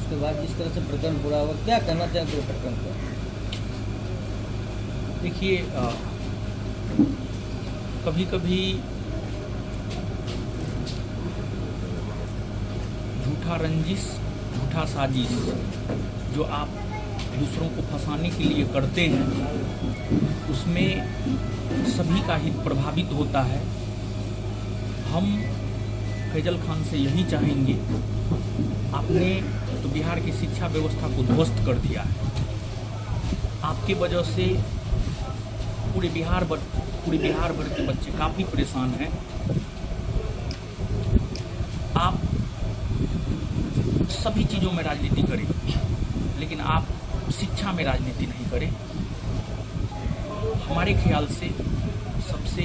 उसके बाद जिस तरह से प्रकरण पूरा हुआ, क्या कहना चाहते हैं प्रकरण पर? देखिए, कभी कभी झूठा रंजिश, झूठा साजिश जो आप दूसरों को फंसाने के लिए करते हैं, उसमें सभी का हित प्रभावित होता है। हम फैजल खान से यही चाहेंगे, आपने तो बिहार की शिक्षा व्यवस्था को ध्वस्त कर दिया है। आपकी वजह से पूरे बिहार भर के बच्चे काफ़ी परेशान हैं। आप सभी चीज़ों में राजनीति करें, लेकिन आप शिक्षा में राजनीति नहीं करें। हमारे ख्याल से सबसे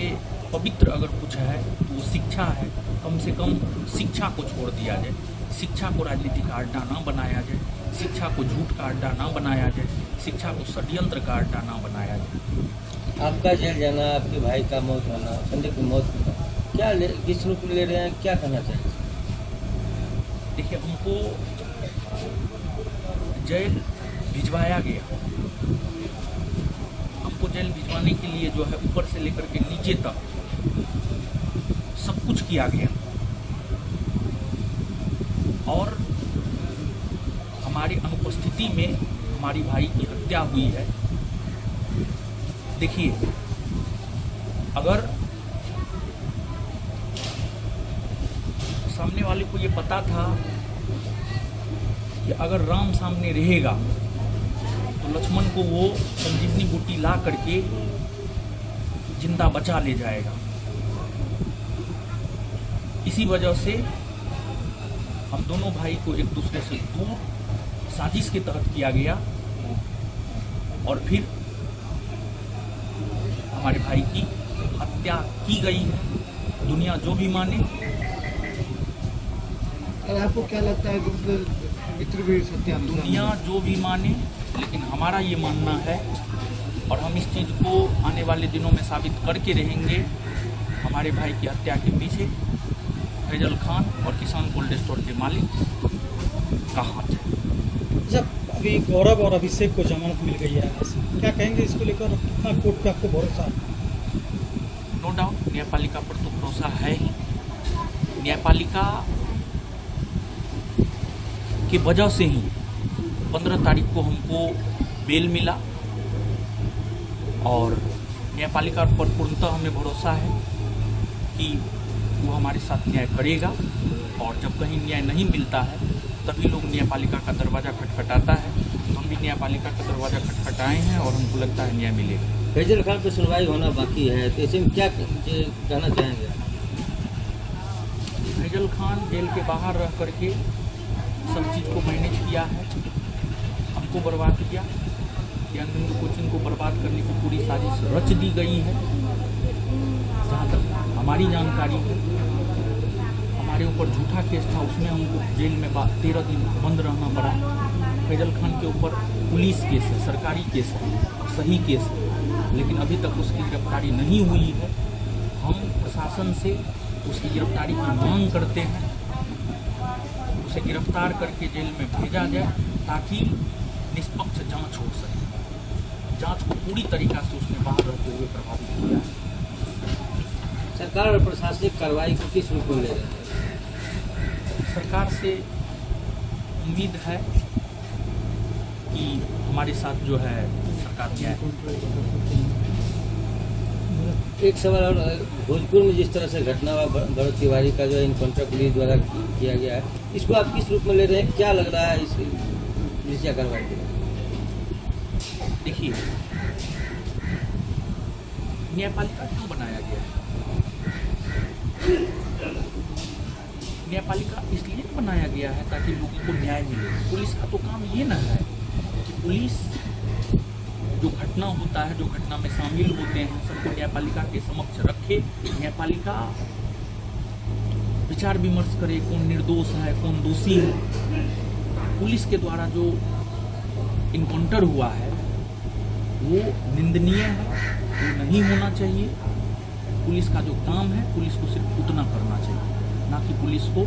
पवित्र अगर कुछ है तो वो शिक्षा है। कम से कम शिक्षा को छोड़ दिया जाए, शिक्षा को राजनीति का अड्डा ना बनाया जाए, शिक्षा को झूठ का अड्डा ना बनाया जाए, शिक्षा को षड्यंत्र का अड्डा ना बनाया जाए। आपका जेल जाना, आपके भाई का मौत होना, संजय की मौत होना, क्या किस रूप में ले रहे हैं, क्या कहना चाहिए? देखिए, हमको जेल भिजवाया गया। हमको जेल भिजवाने के लिए जो है ऊपर से लेकर के नीचे तक सब कुछ किया गया, और हमारी अनुपस्थिति में हमारी भाई की हत्या हुई है। देखिए, अगर सामने वाले को ये पता था कि अगर राम सामने रहेगा तो लक्ष्मण को वो संजीवनी बूटी ला करके जिंदा बचा ले जाएगा, इसी वजह से हम दोनों भाई को एक दूसरे से दूर साजिश के तहत किया गया, और फिर हमारे भाई की हत्या की गई है। दुनिया जो भी माने। और आपको क्या लगता है दुनिया जो भी माने, लेकिन हमारा ये मानना है, और हम इस चीज़ को आने वाले दिनों में साबित करके रहेंगे, हमारे भाई की हत्या के पीछे फैजल खान और किसान कोल्ड स्टोर के मालिक का हाथ है। जब अभी गौरव और अभिषेक को जमानत मिल गई है, क्या कहेंगे इसको लेकर? कितना कोर्ट पे आपको भरोसा है? नो डाउट, न्यायपालिका पर तो भरोसा है ही। न्यायपालिका की वजह से ही 15 तारीख को हमको बेल मिला, और न्यायपालिका पर पूर्णतः हमें भरोसा है कि वो हमारे साथ न्याय करेगा। और जब कहीं न्याय नहीं मिलता है तभी लोग न्यायपालिका का दरवाज़ा खटखटाता है, तो हम भी न्यायपालिका का दरवाज़ा खटखटाए हैं, और हमको लगता है न्याय मिलेगा। फैजल खान पर सुनवाई होना बाकी है, तो ऐसे में क्या कहना चाहेंगे? फैजल खान जेल के बाहर रह करके सब चीज़ को मैनेज किया है, हमको बर्बाद किया। ज्ञान बिंदु कोचिंग को बर्बाद करने की पूरी साजिश रच दी गई है। जहाँ तक हमारी जानकारी है, हमारे ऊपर झूठा केस था, उसमें हमको जेल में 13 दिन बंद रहना पड़ा। फैजल खान के ऊपर पुलिस केस है, सरकारी केस है, सही केस है, लेकिन अभी तक उसकी गिरफ्तारी नहीं हुई है। हम प्रशासन से उसकी गिरफ्तारी की मांग करते हैं, उसे गिरफ्तार करके जेल में भेजा जाए, ताकि निष्पक्ष जांच हो सके। जांच को पूरी तरीका से उसने बाहर रहते हुए प्रभावित किया है। सरकार और प्रशासनिक कार्रवाई को किस रूप में ले रहे हैं? सरकार से उम्मीद है कि हमारे साथ जो है सरकार न्याय। एक सवाल और, भोजपुर में जिस तरह से घटना हुआ, भरत तिवारी का जो इनकाउंटर पुलिस द्वारा किया गया है, इसको आप किस रूप में ले रहे हैं? क्या लग रहा है इस पुलिसिया कार्रवाई के? देखिए, न्यायपालिका क्यों बनाया गया है? न्यायपालिका इसलिए बनाया गया है ताकि लोगों को न्याय मिले। पुलिस का तो काम ये ना है कि पुलिस जो घटना होता है, जो घटना में शामिल होते हैं, सबको न्यायपालिका के समक्ष रखे, न्यायपालिका विचार विमर्श करे, कौन निर्दोष है, कौन दोषी है। पुलिस के द्वारा जो इनकाउंटर हुआ है वो निंदनीय है, वो नहीं होना चाहिए। पुलिस का जो काम है, पुलिस को सिर्फ उतना करना चाहिए, ना कि पुलिस को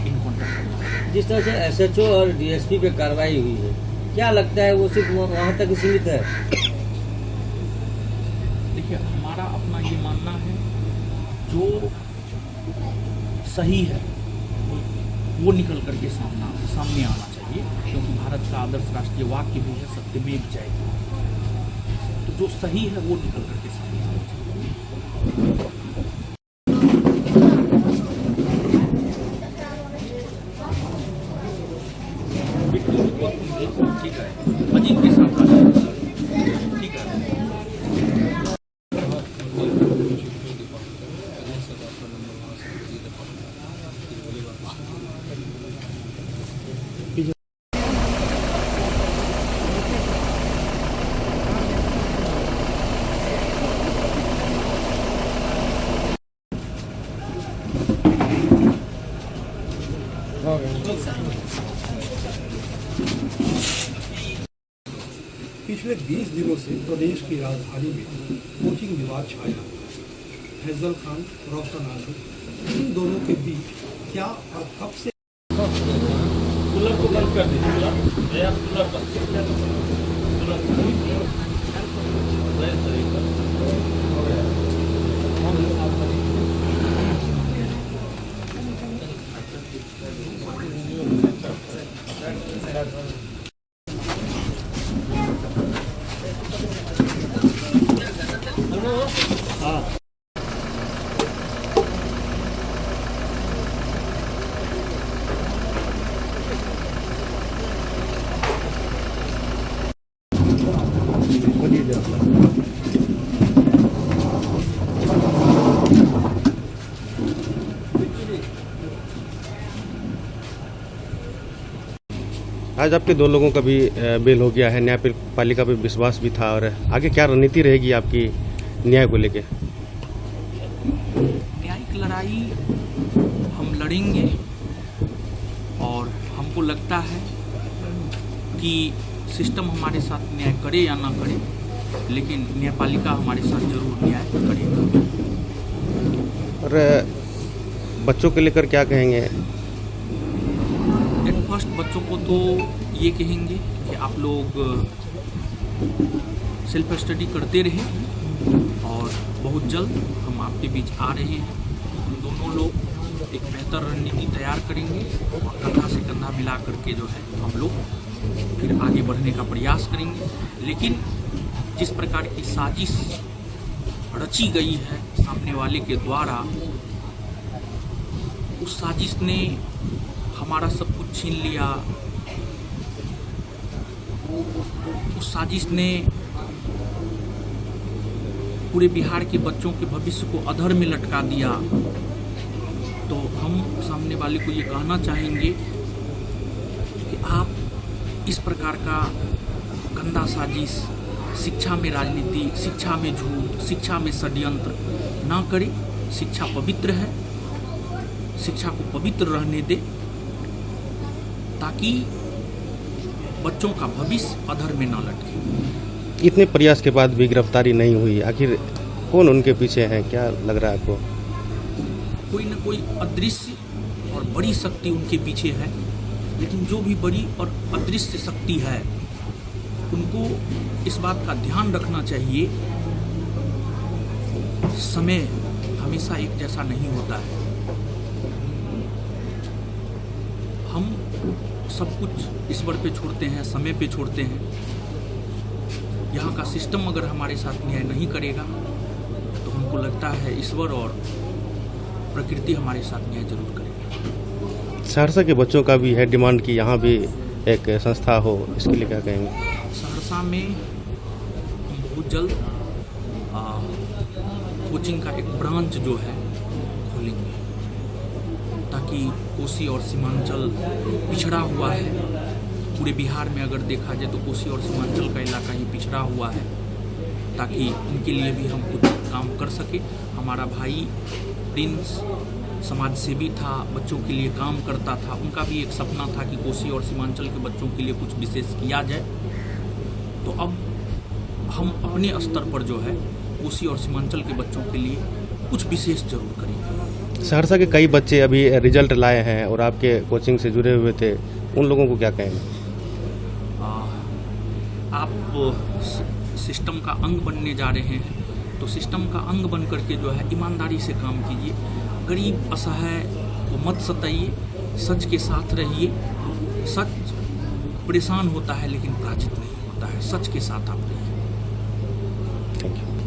इनकाउंटर करना। जिस तरह से एसएचओ और डीएसपी पे कार्रवाई हुई है, क्या लगता है वो सिर्फ वहाँ तक ही सीमित है? देखिए, हमारा अपना ये मानना है जो सही है वो निकल करके सामने आना चाहिए, क्योंकि भारत का आदर्श राष्ट्रीय वाक्य भी है सत्यमेव जयते। तो जो सही है वो निकल करके सामने आना चाहिए। ठीक है, अजीत के साथ आ जाए। ठीक है। पिछले 20 दिनों से प्रदेश की राजधानी में कोचिंग विवाद छाया हुआ है। फैजल खान, रोशन आजम, इन दोनों के बीच क्या और कब से कूलर को बंद कर दीजिए। आज आपके 2 लोगों का भी बेल हो गया है। न्यायपालिका पे विश्वास भी था, और आगे क्या रणनीति रहेगी आपकी न्याय को लेके? न्यायिक लड़ाई हम लड़ेंगे, और हमको लगता है कि सिस्टम हमारे साथ न्याय करे या ना करे, लेकिन न्यायपालिका हमारे साथ जरूर न्याय करेगा। और बच्चों को लेकर क्या कहेंगे? एट फर्स्ट बच्चों को तो ये कहेंगे कि आप लोग सेल्फ स्टडी करते रहें, और बहुत जल्द हम आपके बीच आ रहे हैं। हम दोनों लोग एक बेहतर रणनीति तैयार करेंगे, और कंधा से कंधा मिला करके जो है हम लोग फिर आगे बढ़ने का प्रयास करेंगे। लेकिन जिस प्रकार की साजिश रची गई है सामने वाले के द्वारा, उस साजिश ने हमारा सब कुछ छीन लिया। उस साजिश ने पूरे बिहार के बच्चों के भविष्य को अधर में लटका दिया। तो हम सामने वाले को ये कहना चाहेंगे कि आप इस प्रकार का गंदा साजिश, शिक्षा में राजनीति, शिक्षा में झूठ, शिक्षा में षड्यंत्र ना करें। शिक्षा पवित्र है, शिक्षा को पवित्र रहने दे, ताकि बच्चों का भविष्य अधर में ना लटके। इतने प्रयास के बाद भी गिरफ्तारी नहीं हुई, आखिर कौन उनके पीछे है? क्या लग रहा है आपको? कोई न कोई अदृश्य और बड़ी शक्ति उनके पीछे है। लेकिन जो भी बड़ी और अदृश्य शक्ति है, उनको इस बात का ध्यान रखना चाहिए, समय हमेशा एक जैसा नहीं होता है। हम सब कुछ ईश्वर पे छोड़ते हैं, समय पे छोड़ते हैं। यहाँ का सिस्टम अगर हमारे साथ न्याय नहीं करेगा, तो हमको लगता है ईश्वर और प्रकृति हमारे साथ न्याय जरूर करेगा। सहरसा के बच्चों का भी है डिमांड कि यहाँ भी एक संस्था हो, इसके लिए क्या कहेंगे? सहरसा में हम बहुत जल्द कोचिंग का एक ब्रांच जो है खोलेंगे, ताकि कोसी और सीमांचल पिछड़ा हुआ है। पूरे बिहार में अगर देखा जाए तो कोसी और सीमांचल का इलाका ही पिछड़ा हुआ है, ताकि इनके लिए भी हम कुछ काम कर सके। हमारा भाई प्रिंस समाज सेवी था, बच्चों के लिए काम करता था। उनका भी एक सपना था कि कोसी और सीमांचल के बच्चों के लिए कुछ विशेष किया जाए। तो अब हम अपने स्तर पर जो है कोसी और सीमांचल के बच्चों के लिए कुछ विशेष जरूर करेंगे। सहरसा के कई बच्चे अभी रिजल्ट लाए हैं और आपके कोचिंग से जुड़े हुए थे, उन लोगों को क्या कहेंगे? आप सिस्टम का अंग बनने जा रहे हैं तो सिस्टम का अंग बन करके जो है ईमानदारी से काम कीजिए। गरीब असहाय को मत सताइए, सच के साथ रहिए। सच परेशान होता है लेकिन पराजित नहीं होता है, सच के साथ आप रहिए। Thank you.